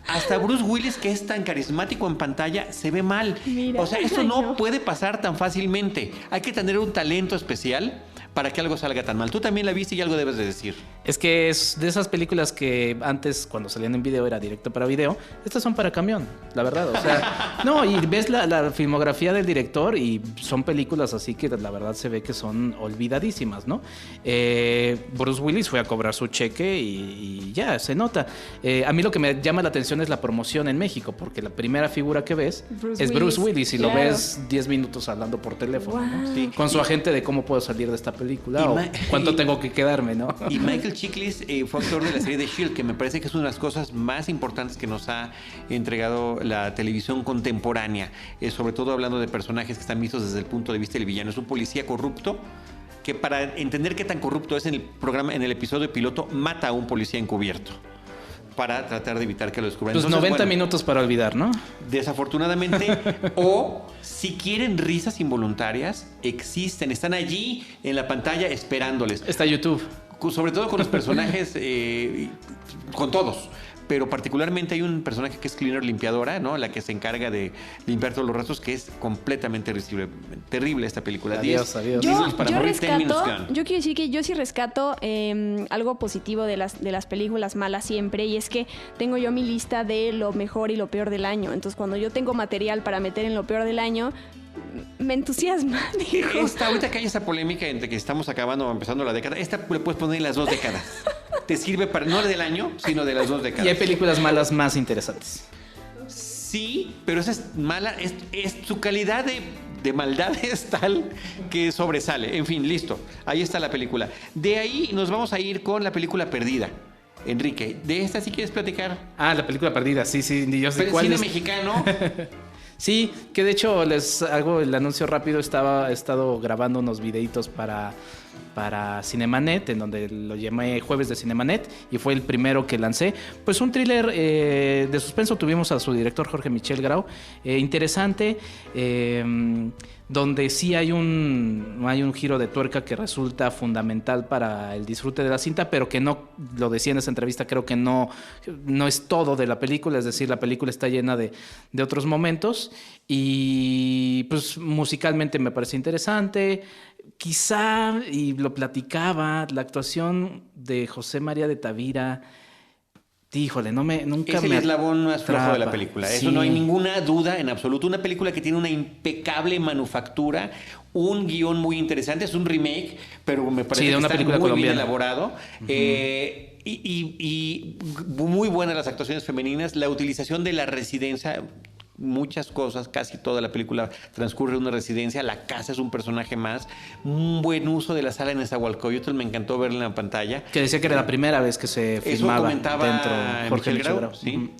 S1: Hasta Bruce Willis, que es tan carismático en pantalla, se ve mal. Mira, o sea, esto no puede pasar tan fácilmente. Hay que tener un talento especial para que algo salga tan mal. Tú también la viste y algo debes de decir.
S4: Es que es de esas películas que antes, cuando salían en video, era directo para video. Estas son para camión, la verdad. O sea, no, y ves la filmografía del director y son películas así que la verdad se ve que son olvidadísimas, ¿no? Bruce Willis fue a cobrar su cheque y ya, se nota. A mí lo que me llama la atención es la promoción en México, porque la primera figura que ves es Bruce Willis y claro, lo ves 10 minutos hablando por teléfono, ¿no? Sí. Con su agente de cómo puedo salir de esta película o cuánto tengo que quedarme, ¿no?
S1: Y Michael Chiklis fue actor de la serie de S.H.I.E.L.D., que me parece que es una de las cosas más importantes que nos ha entregado la televisión contemporánea, sobre todo hablando de personajes que están vistos desde el punto de vista del villano. Es un policía corrupto que, para entender qué tan corrupto es, en el episodio piloto mata a un policía encubierto para tratar de evitar que lo descubran.
S4: Pues 90 minutos para olvidar, ¿no?
S1: Desafortunadamente, o si quieren risas involuntarias, existen, están allí en la pantalla esperándoles.
S4: Está YouTube.
S1: Sobre todo con los personajes, con todos. pero particularmente hay un personaje que es cleaner, limpiadora, ¿no? La que se encarga de limpiar todos los rastros, que es completamente terrible esta película.
S4: Adiós.
S3: Yo quiero decir que yo sí rescato algo positivo de las películas malas siempre, y es que tengo yo mi lista de lo mejor y lo peor del año. Entonces, cuando yo tengo material para meter en lo peor del año, me entusiasma.
S1: Ahorita que hay esa polémica entre que estamos acabando o empezando la década, esta le puedes poner en las 2 décadas. Te sirve para, no del año, sino de las 2 décadas.
S4: Y hay películas malas más interesantes.
S1: Sí, pero esa es mala. Su calidad de maldad es tal que sobresale. En fin, listo. Ahí está la película. De ahí nos vamos a ir con la película Perdida. Enrique, ¿de esta sí quieres platicar?
S4: La película Perdida, sí, yo sé cuál
S1: cine
S4: es.
S1: mexicano.
S4: Sí, que de hecho les hago el anuncio rápido. He estado grabando unos videitos para Cinemanet, en donde lo llamé Jueves de Cinemanet, y fue el primero que lancé. Pues un thriller de suspenso. Tuvimos a su director Jorge Michel Grau, interesante, donde sí hay un giro de tuerca que resulta fundamental para el disfrute de la cinta, pero que no, lo decía en esa entrevista, creo que no es todo de la película. Es decir, la película está llena de otros momentos, y pues musicalmente me parece interesante. Quizá, y lo platicaba, la actuación de José María de Tavira, híjole, nunca
S1: es el eslabón más flojo de la película.
S4: Sí.
S1: Eso no hay ninguna duda en absoluto. Una película que tiene una impecable manufactura, un guión muy interesante. Es un remake, pero me parece que
S4: una
S1: está
S4: película
S1: muy
S4: colombiana.
S1: bien elaborado. Y muy buenas las actuaciones femeninas. La utilización de la residencia, muchas cosas, casi toda la película transcurre en una residencia. La casa es un personaje más. Un buen uso de la sala en Nezahualcóyotl, me encantó verla en la pantalla.
S4: Que decía que era la primera vez que se filmaba dentro Jorge Michel Grau.
S1: Sí.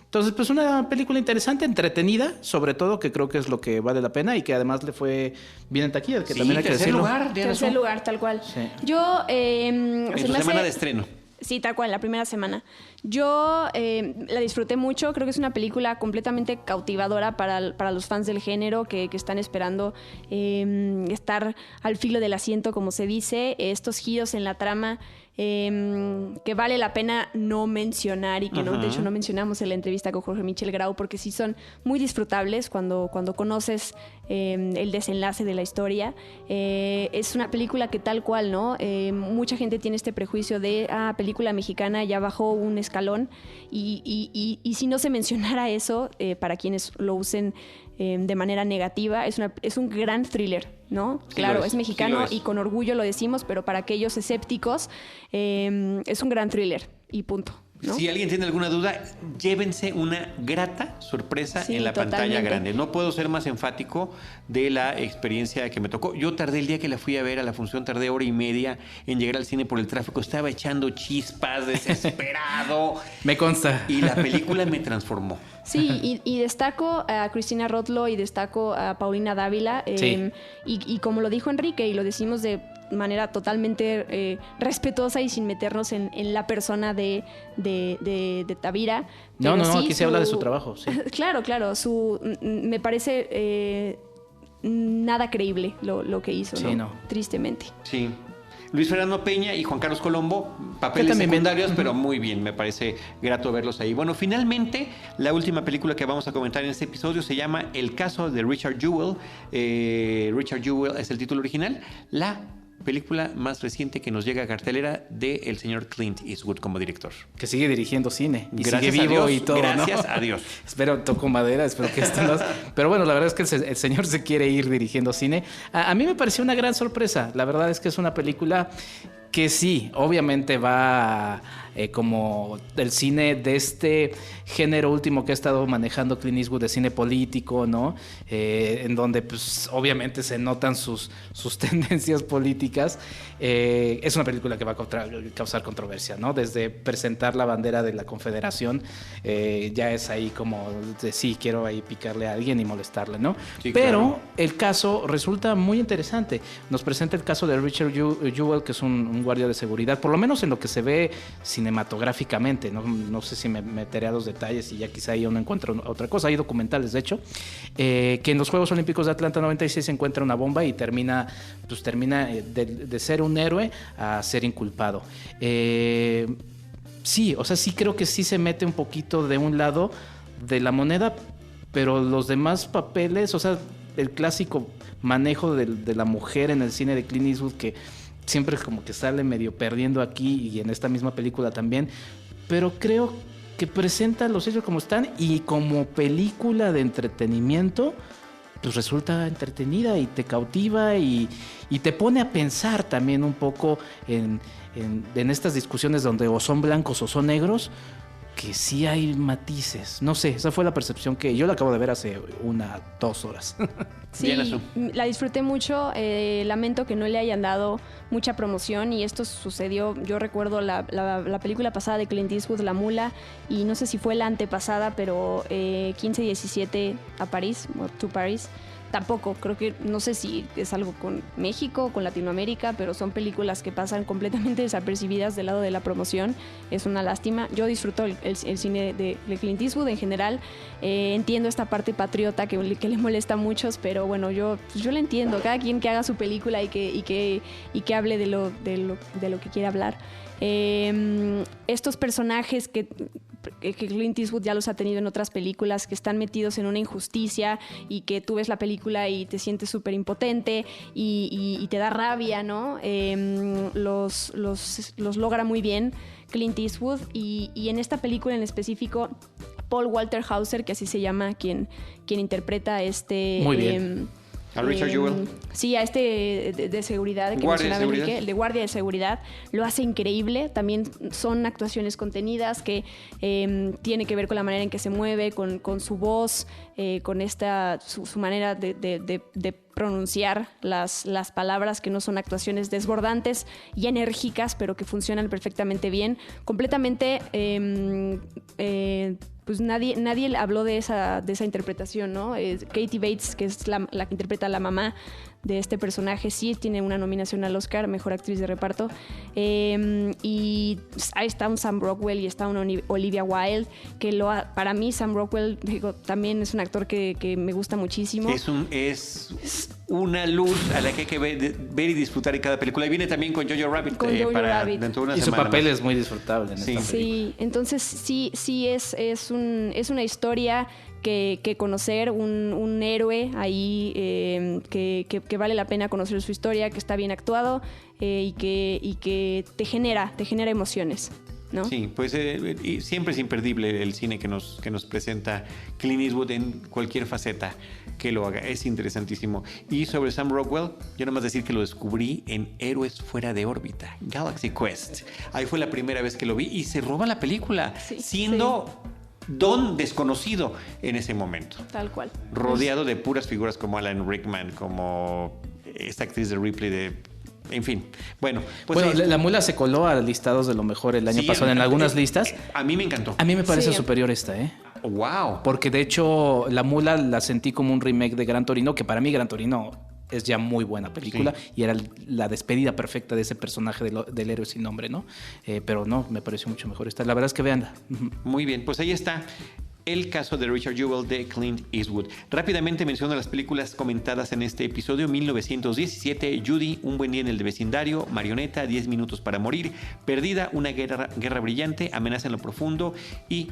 S4: Entonces, pues una película interesante, entretenida, sobre todo, que creo que es lo que vale la pena, y que además le fue bien en taquilla, que también hay que decirlo.
S3: Tercer lugar, tal cual.
S4: Sí.
S3: Yo
S1: en su semana de estreno.
S3: Sí, tal cual, la primera semana. Yo la disfruté mucho. Creo que es una película completamente cautivadora para los fans del género que están esperando estar al filo del asiento, como se dice. Estos giros en la trama que vale la pena no mencionar, y que de hecho no mencionamos en la entrevista con Jorge Michel Grau, porque sí son muy disfrutables cuando conoces el desenlace de la historia. Es una película que tal cual, ¿no? Mucha gente tiene este prejuicio de película mexicana, ya bajó un escalón, y si no se mencionara eso, para quienes lo usen de manera negativa, es un gran thriller, ¿no?
S1: Sí,
S3: claro, es mexicano,
S1: sí,
S3: y con orgullo lo decimos, pero para aquellos escépticos es un gran thriller, y punto, ¿no?
S1: Si alguien tiene alguna duda, llévense una grata sorpresa en la pantalla grande. No puedo ser más enfático de la experiencia que me tocó. Yo tardé, el día que la fui a ver a la función, tardé 1:30 en llegar al cine por el tráfico. Estaba echando chispas, desesperado.
S4: Me consta.
S1: Y la película me transformó.
S3: Sí, y destaco a Cristina Rotlo y destaco a Paulina Dávila.
S4: Sí.
S3: Y como lo dijo Enrique, y lo decimos de manera totalmente respetuosa y sin meternos en la persona de Tavira.
S4: No,
S3: sí,
S4: aquí se habla de su trabajo. Sí.
S3: Claro, me parece nada creíble lo que hizo,
S4: Sí,
S3: ¿no? Tristemente.
S1: Sí. Luis Fernando Peña y Juan Carlos Colombo, papeles secundarios, pero muy bien, me parece grato verlos ahí. Bueno, finalmente, la última película que vamos a comentar en este episodio se llama El caso de Richard Jewell. Richard Jewell es el título original. La película más reciente que nos llega a cartelera del señor Clint Eastwood como director.
S4: Que sigue dirigiendo cine. Y
S1: Gracias
S4: sigue vivo
S1: a Dios,
S4: y todo,
S1: gracias
S4: ¿no?
S1: a Dios.
S4: Toco madera, espero que esto no... Pero bueno, la verdad es que el señor se quiere ir dirigiendo cine. A mí me pareció una gran sorpresa. La verdad es que es una película que sí, obviamente va como el cine de este género último que ha estado manejando Clint Eastwood, de cine político, ¿no? En donde pues obviamente se notan sus tendencias políticas. Es una película que va a causar controversia, ¿no? Desde presentar la bandera de la Confederación, ya es ahí como de sí, quiero ahí picarle a alguien y molestarle, ¿no?
S1: Sí,
S4: pero
S1: claro.
S4: El caso resulta muy interesante. Nos presenta el caso de Richard Jewell, que es un guardia de seguridad, por lo menos en lo que se ve cinematográficamente. No sé si me meteré a los detalles y ya quizá ahí uno encuentra otra cosa. Hay documentales, de hecho, que en los Juegos Olímpicos de Atlanta 96 se encuentra una bomba y termina de ser un héroe a ser inculpado. sí, o sea, sí creo que sí se mete un poquito de un lado de la moneda, pero los demás papeles, o sea, el clásico manejo de la mujer en el cine de Clint Eastwood, que siempre como que sale medio perdiendo aquí y en esta misma película también, pero creo que presenta los hechos como están y como película de entretenimiento pues resulta entretenida y te cautiva y te pone a pensar también un poco en estas discusiones donde o son blancos o son negros, que sí hay matices. No sé, esa fue la percepción que yo la acabo de ver hace 2 horas.
S3: Sí, la disfruté mucho. Lamento que no le hayan dado mucha promoción y esto sucedió. Yo recuerdo la película pasada de Clint Eastwood, La Mula, y no sé si fue la antepasada, pero 15-17 a París, to Paris. Tampoco, creo que no sé si es algo con México, con Latinoamérica, pero son películas que pasan completamente desapercibidas del lado de la promoción. Es una lástima. Yo disfruto el cine de Clint Eastwood en general. Entiendo esta parte patriota que le molesta a muchos, pero bueno, yo la entiendo. Cada quien que haga su película y que hable de lo que quiera hablar. Estos personajes que Clint Eastwood ya los ha tenido en otras películas, que están metidos en una injusticia y que tú ves la película y te sientes súper impotente y te da rabia, ¿no? Los logra muy bien Clint Eastwood y en esta película en específico Paul Walter Hauser, que así se llama quien interpreta
S4: muy bien.
S1: A Richard Jewell.
S3: Sí, a de seguridad que mencionaba Enrique, el de guardia de seguridad, lo hace increíble. También son actuaciones contenidas que tiene que ver con la manera en que se mueve, con su voz, con su manera de pronunciar las palabras, que no son actuaciones desbordantes y enérgicas, pero que funcionan perfectamente bien. Completamente... pues nadie habló de esa interpretación, ¿no? Katie Bates, que es la que interpreta a la mamá de este personaje, sí tiene una nominación al Oscar, Mejor Actriz de Reparto. Y ahí está un Sam Rockwell y está una Olivia Wilde, que para mí Sam Rockwell, también es un actor que me gusta muchísimo.
S1: Es una luz a la que hay que ver y disfrutar en cada película. Y viene también con Jojo Rabbit.
S3: Rabbit.
S1: Dentro de una
S4: y su papel es muy disfrutable en esta película.
S3: Sí, entonces sí es una historia que conocer, un héroe ahí que vale la pena conocer su historia, que está bien actuado y que te genera emociones, ¿no?
S1: Sí, pues y siempre es imperdible el cine que nos presenta Clint Eastwood en cualquier faceta que lo haga. Es interesantísimo. Y sobre Sam Rockwell, yo nada más decir que lo descubrí en Héroes Fuera de Órbita, Galaxy Quest. Ahí fue la primera vez que lo vi y se roba la película, siendo... don desconocido en ese momento.
S3: Tal cual.
S1: Rodeado de puras figuras como Alan Rickman, como esta actriz de Ripley, en fin. Bueno,
S4: La Mula se coló a listados de lo mejor el año pasado en algunas listas.
S1: A mí me encantó.
S4: A mí me parece superior esta, ¿eh?
S1: ¡Wow!
S4: Porque de hecho La Mula la sentí como un remake de Gran Torino, que para mí Gran Torino es ya muy buena película y era la despedida perfecta de ese personaje del héroe sin nombre, ¿no? Pero no, me pareció mucho mejor esta. La verdad es que véanla.
S1: Muy bien, pues ahí está el caso de Richard Jewell de Clint Eastwood. Rápidamente menciono las películas comentadas en este episodio: 1917, Judy, Un buen día en el vecindario, Marioneta, 10 minutos para morir, Perdida, Una guerra brillante, Amenaza en lo profundo y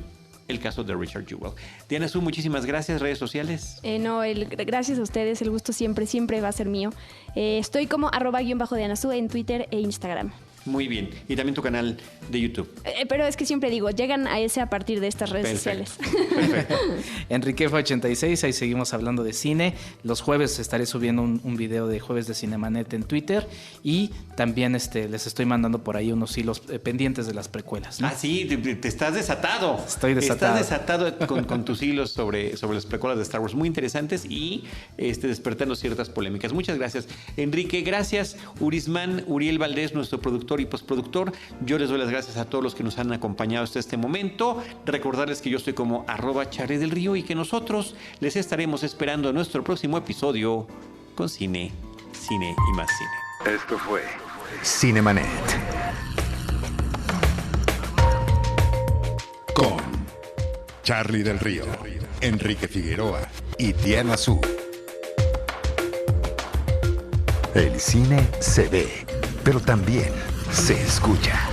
S1: el caso de Richard Jewell. Diana Su, muchísimas gracias. ¿Redes sociales?
S3: Gracias a ustedes. El gusto siempre va a ser mío. Estoy como @Diana Su en Twitter e Instagram.
S1: Muy bien. Y también tu canal de YouTube.
S3: Pero es que siempre digo, llegan a ese a partir de estas redes sociales.
S1: Perfecto.
S4: Enriquefa86, ahí seguimos hablando de cine. Los jueves estaré subiendo un video de Jueves de Cinemanet en Twitter y también les estoy mandando por ahí unos hilos pendientes de las precuelas, ¿no?
S1: Ah, sí, te estás desatado.
S4: Estoy desatado.
S1: Estás desatado con tus hilos sobre las precuelas de Star Wars, muy interesantes y despertando ciertas polémicas. Muchas gracias, Enrique. Gracias, Uriel Valdés, nuestro productor y postproductor. Yo les doy las gracias a todos los que nos han acompañado hasta este momento. Recordarles que yo estoy como @Charly del Río y que nosotros les estaremos esperando en nuestro próximo episodio con cine y más cine.
S2: Esto fue Cinemanet con Charly del Río, Enrique Figueroa y Diana Su. El cine se ve, pero también se escucha.